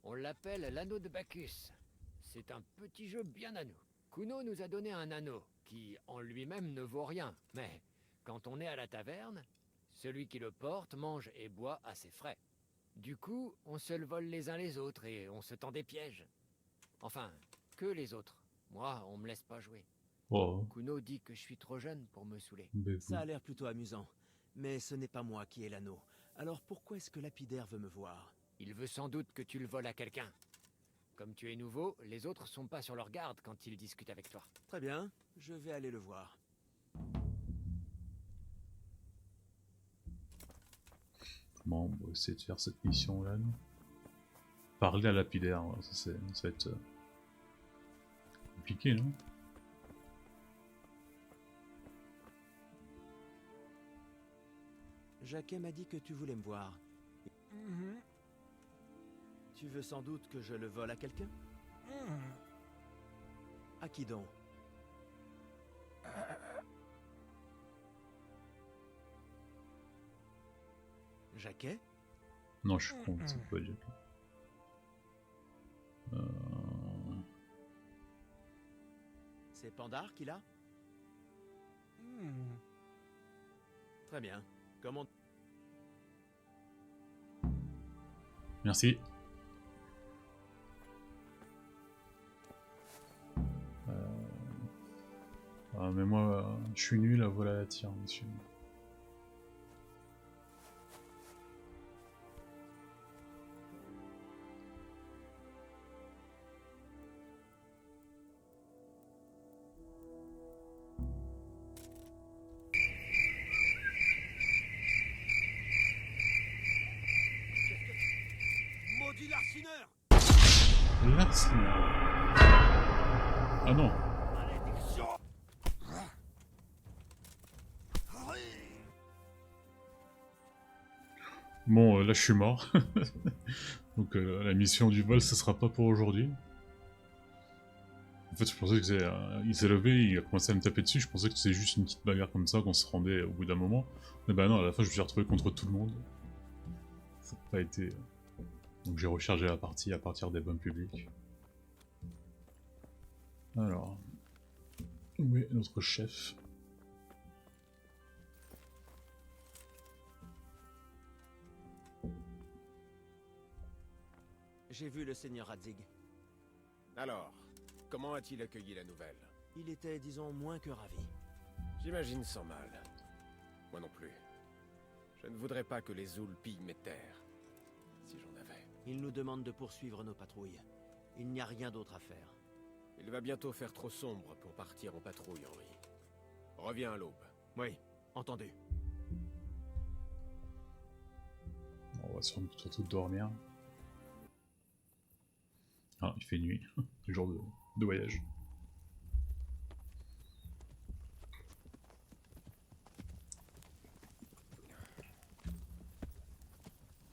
On l'appelle l'anneau de Bacchus. C'est un petit jeu bien à nous. Kuno nous a donné un anneau. qui en lui-même ne vaut rien. Mais quand on est à la taverne, celui qui le porte mange et boit à ses frais. Du coup, on se le vole les uns les autres et on se tend des pièges. Enfin, que les autres. Moi, on me laisse pas jouer. Oh, Kuno dit que je suis trop jeune pour me saouler. ben Ça a vous. l'air plutôt amusant. Mais ce n'est pas moi qui ai l'anneau. Alors pourquoi est-ce que Lapidaire veut me voir? Il veut sans doute que tu le voles à quelqu'un. Comme tu es nouveau, les autres sont pas sur leur garde quand ils discutent avec toi. Très bien, je vais aller le voir. Bon, on va essayer de faire cette mission là. Nous. Parler à Lapidaire, ouais, ça va être compliqué, non? Jacquet m'a dit que tu voulais me voir. Tu veux sans doute que je le vole à quelqu'un? À qui donc? Jacquet? Non, je suis con, c'est pas Jack. C'est Pandar qui l'a? Très bien. Comment... Merci. Mais moi, je suis nul à voler à la tire, monsieur. Maudit larcineur! Larcineur. Ah non. Malédiction! Bon, là je suis mort. Donc la mission du vol, ça sera pas pour aujourd'hui. En fait, je pensais que il s'est levé, il a commencé à me taper dessus. Je pensais que c'était juste une petite bagarre comme ça, qu'on se rendait au bout d'un moment. Mais bah non, à la fin, je me suis retrouvé contre tout le monde. Ça n'a pas été. Donc j'ai rechargé la partie à partir des bombes publiques. Alors. Où est notre chef? J'ai vu le seigneur Radzig. Alors, comment a-t-il accueilli la nouvelle? Il était, disons, moins que ravi. J'imagine sans mal. Moi non plus. Je ne voudrais pas que les Zouls pillent mes terres. Si j'en avais. Il nous demande de poursuivre nos patrouilles. Il n'y a rien d'autre à faire. Il va bientôt faire trop sombre pour partir en patrouille, Henri. Reviens à l'aube. Oui, entendu. On va surtout dormir. Ah, il fait nuit. Le jour de voyage.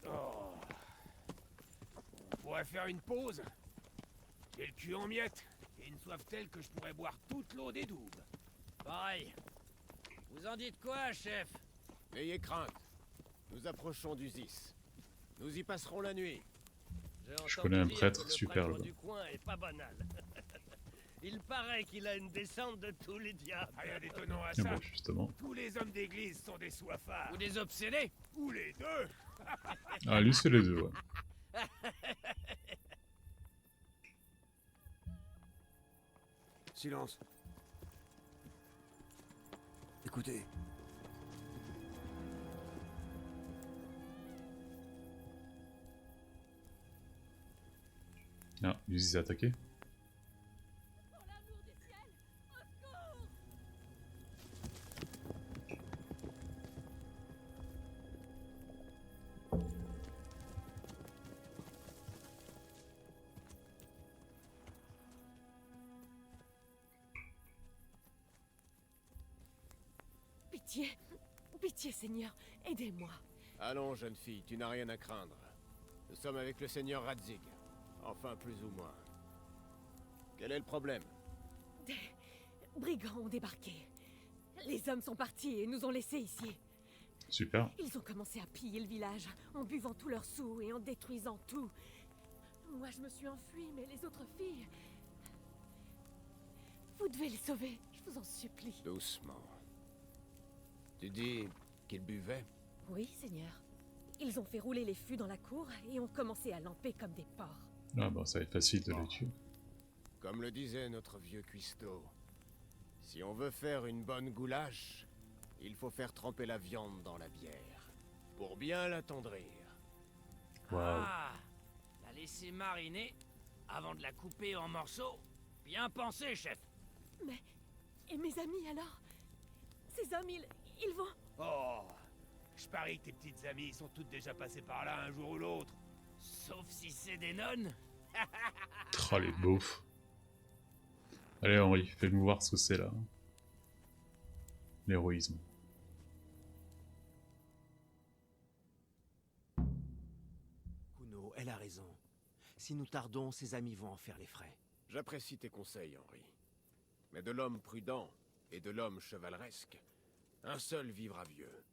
Oh. On pourrait faire une pause. J'ai le cul en miettes et une soif telle que je pourrais boire toute l'eau des douves. Pareil. Vous en dites quoi, chef? N'ayez crainte. Nous approchons du Zis. Nous y passerons la nuit. Je connais un prêtre superbe. Du coin est pas banal. Il paraît qu'il a une descente de tous les diables. Rien d'étonnant à Et ça. bon, justement. Tous les hommes d'église sont des soifards. Ou des obsédés. Ou les deux. Ah, lui, c'est les deux, ouais. Silence. Écoutez. Ah, lui, il s'est attaqué. Pitié, pitié, Seigneur, aidez-moi. Allons, jeune fille, tu n'as rien à craindre. Nous sommes avec le seigneur Radzig. Enfin, plus ou moins. Quel est le problème? Des brigands ont débarqué. Les hommes sont partis et nous ont laissés ici. Super. Ils ont commencé à piller le village, en buvant tous leurs sous et en détruisant tout. Moi, je me suis enfuie, mais les autres filles... Vous devez les sauver, je vous en supplie. Doucement. Tu dis qu'ils buvaient? Oui, Seigneur. Ils ont fait rouler les fûts dans la cour et ont commencé à lamper comme des porcs. Ah bah ça va être facile de les tuer. Comme le disait notre vieux cuistot, si on veut faire une bonne goulash, il faut faire tremper la viande dans la bière, pour bien l'attendrir. Waouh. Ah, la laisser mariner avant de la couper en morceaux. Bien pensé, chef. Mais... et mes amis alors? Ces hommes, ils vont... Oh, je parie que tes petites amies sont toutes déjà passées par là un jour ou l'autre. Sauf si c'est des nonnes. Oh les beaufs. Allez Henri, fais-nous voir ce que c'est là. L'héroïsme. Kuno, elle a raison. Si nous tardons, ses amis vont en faire les frais. J'apprécie tes conseils, Henri. Mais de l'homme prudent et de l'homme chevaleresque, un seul vivra vieux.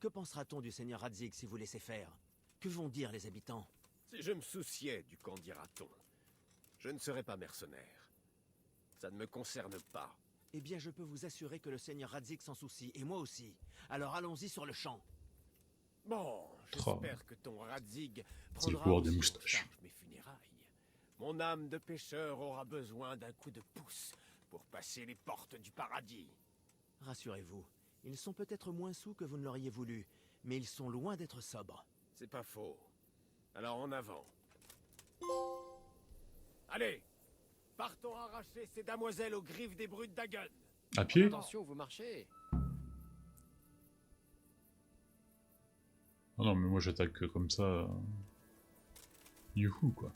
Que pensera-t-on du seigneur Radzig si vous laissez faire? Que vont dire les habitants? Si je me souciais du qu'en dira-t-on, je ne serais pas mercenaire. Ça ne me concerne pas. Eh bien, je peux vous assurer que le seigneur Radzig s'en soucie, et moi aussi. Alors allons-y sur le champ. Bon, j'espère que ton Radzig C'est le prendra pouvoir des aussi en moustaches. charge mes funérailles. Mon âme de pêcheur aura besoin d'un coup de pouce pour passer les portes du paradis. Rassurez-vous, ils sont peut-être moins saoux que vous ne l'auriez voulu, mais ils sont loin d'être sobres. C'est pas faux. Alors en avant. Allez, partons arracher ces damoiselles aux griffes des brutes d'Agun. À pied? Attention, vous marchez. Ah non mais moi j'attaque comme ça. Youhou quoi.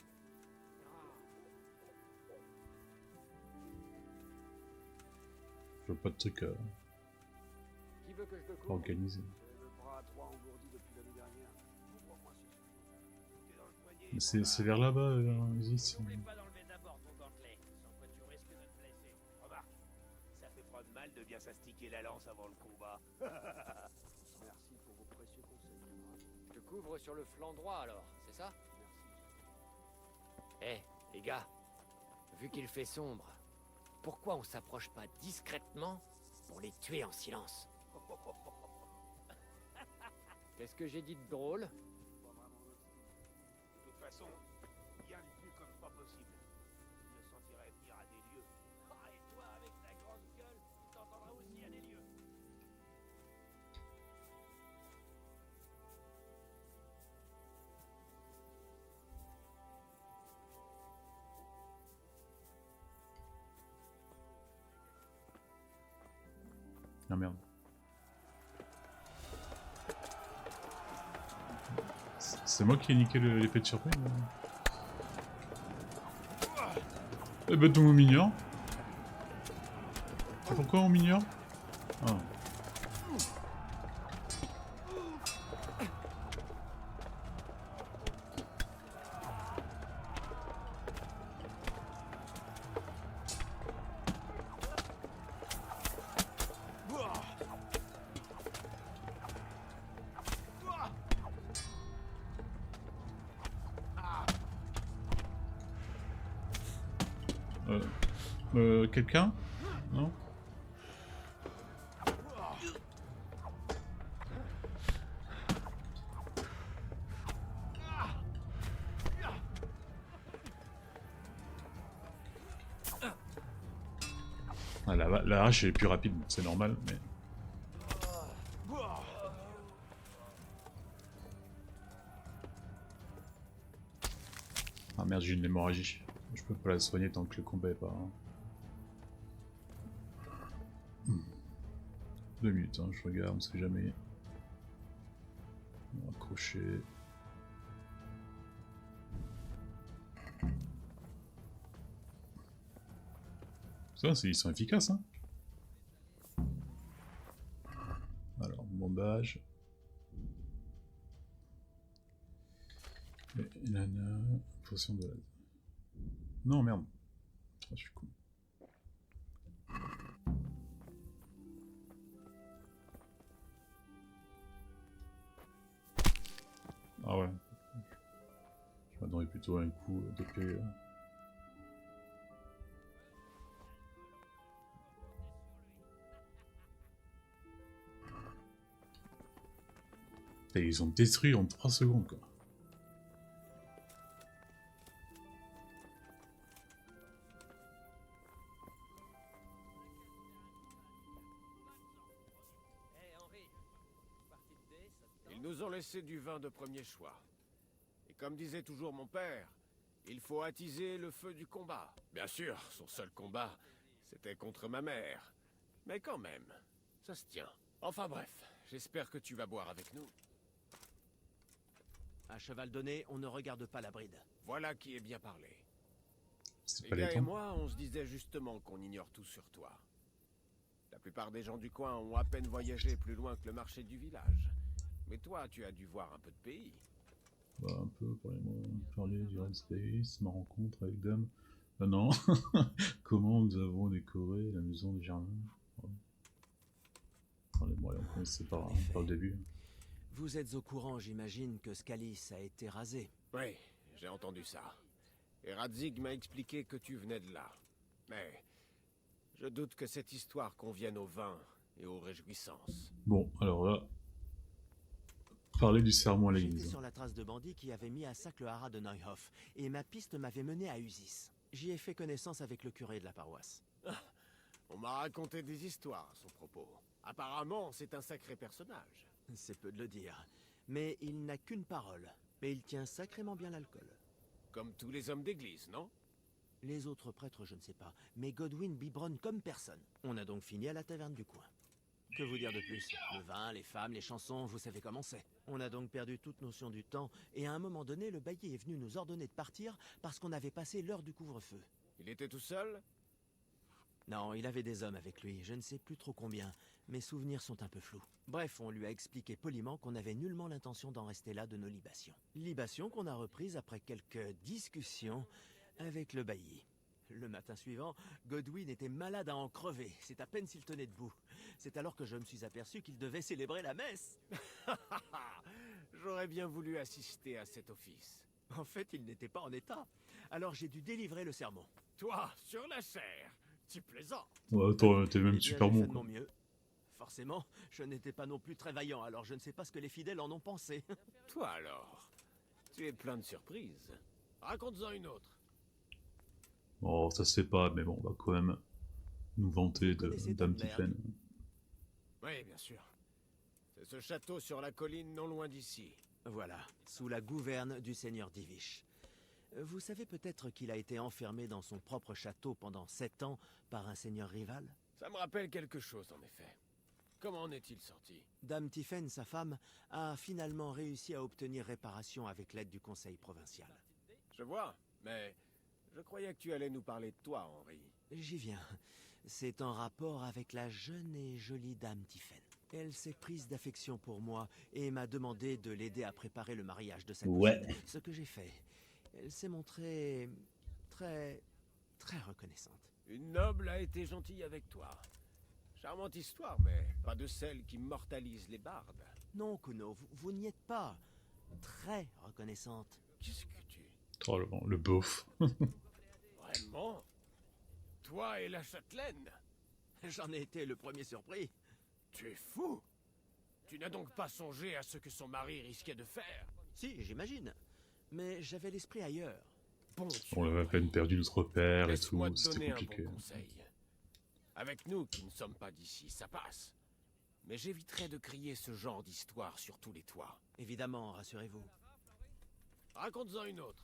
Je veux pas de trucs Qui veut que je te couvre? organisés. J'ai le bras à trois engourdi depuis l'année dernière. Ouvre-moi ce C'est vers là-bas, Isis. N'oublie pas d'enlever d'abord ton gantelet, sans quoi tu risques de te blesser. Remarque, ça fait pas de mal de bien s'astiquer la lance avant le combat. Merci pour vos précieux conseils. Je te couvre sur le flanc droit alors, c'est ça? Merci. Eh, les gars, vu qu'il fait sombre, pourquoi on s'approche pas discrètement pour les tuer en silence? Qu'est-ce que j'ai dit de drôle? De toute façon, Yann pue comme pas possible. Il le sentirait venir à des lieux. Ah, et toi, avec ta grande gueule, t'entendras aussi à des lieux. Ah merde. C'est moi qui ai niqué l'épée de surprise. Eh ben ton mignon. Pourquoi on mignon? Ah. Quelqu'un? Non? Ah, la hache est plus rapide, c'est normal, mais... Ah merde, j'ai une hémorragie. Je peux pas la soigner tant que le combat est pas... 2 minutes, hein, je regarde, on sait jamais. On va accrocher. Ça, ils sont efficaces, hein. Alors, bombage. Et nana, potion de la... Non, merde. Ah, je suis con. Ah ouais. j'attendais plutôt un coup d'épée. Et ils ont détruit en 3 secondes, quoi. Ils nous ont laissé du vin de premier choix. Et comme disait toujours mon père, il faut attiser le feu du combat. Bien sûr, son seul combat, c'était contre ma mère. Mais quand même, ça se tient. Enfin bref, j'espère que tu vas boire avec nous. À cheval donné, on ne regarde pas la bride. Voilà qui est bien parlé. C'est Les pas les gars et temps. moi, on se disait justement qu'on ignore tout sur toi. La plupart des gens du coin ont à peine voyagé plus loin que le marché du village. Mais toi, tu as dû voir un peu de pays. Bah, un peu, parler du Red Space, ma rencontre avec Dame. Non. Comment nous avons décoré la maison des Germains. Ouais. Bon, allez, on commence par le début. Vous êtes au courant, j'imagine, que Scalis a été rasé. Oui, j'ai entendu ça. Et Radzig m'a expliqué que tu venais de là. Mais je doute que cette histoire convienne au vin et aux réjouissances. Bon, alors là, parler du serment à J'étais l'église. sur la trace de bandits qui avaient mis à sac le haras de Neuhof, et ma piste m'avait mené à Usis. J'y ai fait connaissance avec le curé de la paroisse. On m'a raconté des histoires à son propos. Apparemment, c'est un sacré personnage. C'est peu de le dire. Mais il n'a qu'une parole. Mais il tient sacrément bien l'alcool. Comme tous les hommes d'église, non? Les autres prêtres, je ne sais pas. Mais Godwin biberonne comme personne. On a donc fini à la taverne du coin. Que vous dire de plus? Le vin, les femmes, les chansons, vous savez comment c'est. On a donc perdu toute notion du temps, et à un moment donné, le bailli est venu nous ordonner de partir parce qu'on avait passé l'heure du couvre-feu. Il était tout seul? Non, il avait des hommes avec lui, je ne sais plus trop combien. Mes souvenirs sont un peu flous. Bref, on lui a expliqué poliment qu'on n'avait nullement l'intention d'en rester là de nos libations. Libations qu'on a reprises après quelques discussions avec le bailli. Le matin suivant, Godwin était malade à en crever. C'est à peine s'il tenait debout. C'est alors que je me suis aperçu qu'il devait célébrer la messe. J'aurais bien voulu assister à cet office. En fait, il n'était pas en état. Alors j'ai dû délivrer le sermon. Toi, sur la chair, tu plaisantes. Ouais, toi, t'es Eh même bien, super j'ai bon. fait de Quoi. mon mieux. Forcément, je n'étais pas non plus très vaillant, alors je ne sais pas ce que les fidèles en ont pensé. Toi alors, tu es plein de surprises. Raconte-en une autre. Oh, ça se fait pas, mais bon, on va quand même nous vanter Vous connaissez Dame Dunmerg? Tiffen. Oui, bien sûr. C'est ce château sur la colline non loin d'ici. Voilà, sous la gouverne du seigneur Divish. Vous savez peut-être qu'il a été enfermé dans son propre château pendant 7 ans par un seigneur rival? Ça me rappelle quelque chose, en effet. Comment en est-il sorti? Dame Tiffen, sa femme, a finalement réussi à obtenir réparation avec l'aide du conseil provincial. Je vois, mais je croyais que tu allais nous parler de toi, Henri. J'y viens. C'est en rapport avec la jeune et jolie Dame Tiffen. Elle s'est prise d'affection pour moi et m'a demandé de l'aider à préparer le mariage de sa Ouais. cousine. Ce que j'ai fait. Elle s'est montrée très reconnaissante. Une noble a été gentille avec toi. Charmante histoire, mais pas de celle qui mortalise les bardes. Non, Kuno, vous n'y êtes pas. Très reconnaissante. Qu'est-ce que tu... Oh, le beauf. Vraiment? Toi et la châtelaine? J'en ai été le premier surpris. Tu es fou! Tu n'as donc pas songé à ce que son mari risquait de faire? Si, j'imagine. Mais j'avais l'esprit ailleurs. Bon, On avait à peine perdu notre père et laisse-moi tout, te c'était donner un compliqué. bon conseil. Avec nous qui ne sommes pas d'ici, ça passe. Mais j'éviterai de crier ce genre d'histoire sur tous les toits. Évidemment, rassurez-vous. Raconte-en une autre.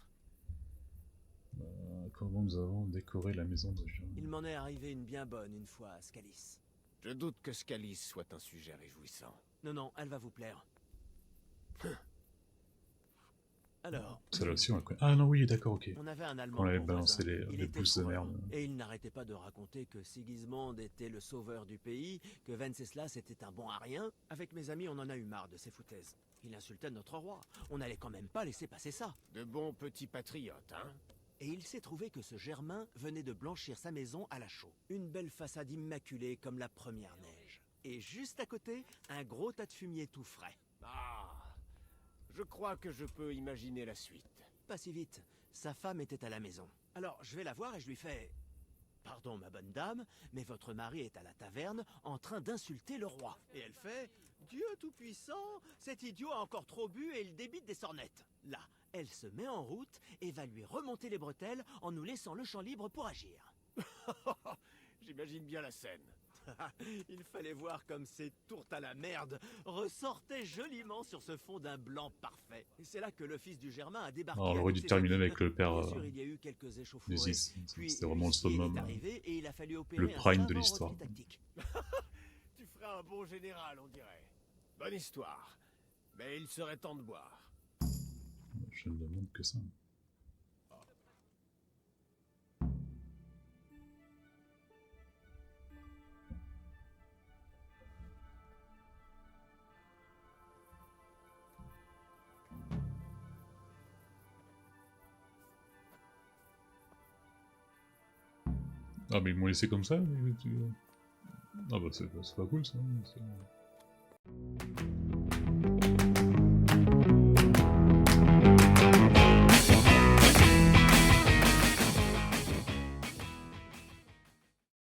Comment nous avons décoré la maison de Jean. Il m'en est arrivé une bien bonne une fois à Scalis. Je doute que Scalis soit un sujet réjouissant. Non, elle va vous plaire. Alors, Celle-là aussi, on la connaît. Ah non, oui, d'accord, ok. on avait un Allemand On avait pour balancé voisin. Il les était pousses de coureur, merde. et il n'arrêtait pas de raconter que Sigismond était le sauveur du pays, que Venceslas était un bon à rien. Avec mes amis, on en a eu marre de ces foutaises. Il insultait notre roi. On n'allait quand même pas laisser passer ça. De bons petits patriotes, hein? Et il s'est trouvé que ce Germain venait de blanchir sa maison à la chaux. Une belle façade immaculée comme la première neige. Et juste à côté, un gros tas de fumier tout frais. Ah, je crois que je peux imaginer la suite. Pas si vite. Sa femme était à la maison. Alors, je vais la voir et je lui fais... Pardon, ma bonne dame, mais votre mari est à la taverne en train d'insulter le roi. Et elle fait... Dieu tout-puissant, cet idiot a encore trop bu et il débite des sornettes. Là, elle se met en route et va lui remonter les bretelles en nous laissant le champ libre pour agir. J'imagine bien la scène. Il fallait voir comme ces tourtes à la merde ressortaient joliment sur ce fond d'un blanc parfait. Et c'est là que le fils du Germain a débarqué. Alors, on aurait avec dû ses terminer amis. avec le père Bien sûr, il y a eu quelques échauffourées. Nézis. Puis C'était vraiment le l'huissier summum, est arrivé et il a fallu opérer le un prime de savant l'histoire. repli tactique. Tu ferais un bon général, on dirait. Bonne histoire. Mais il serait temps de boire. Je ne demande que ça. Ah mais ils m'ont laissé comme ça. Ah bah c'est pas cool ça.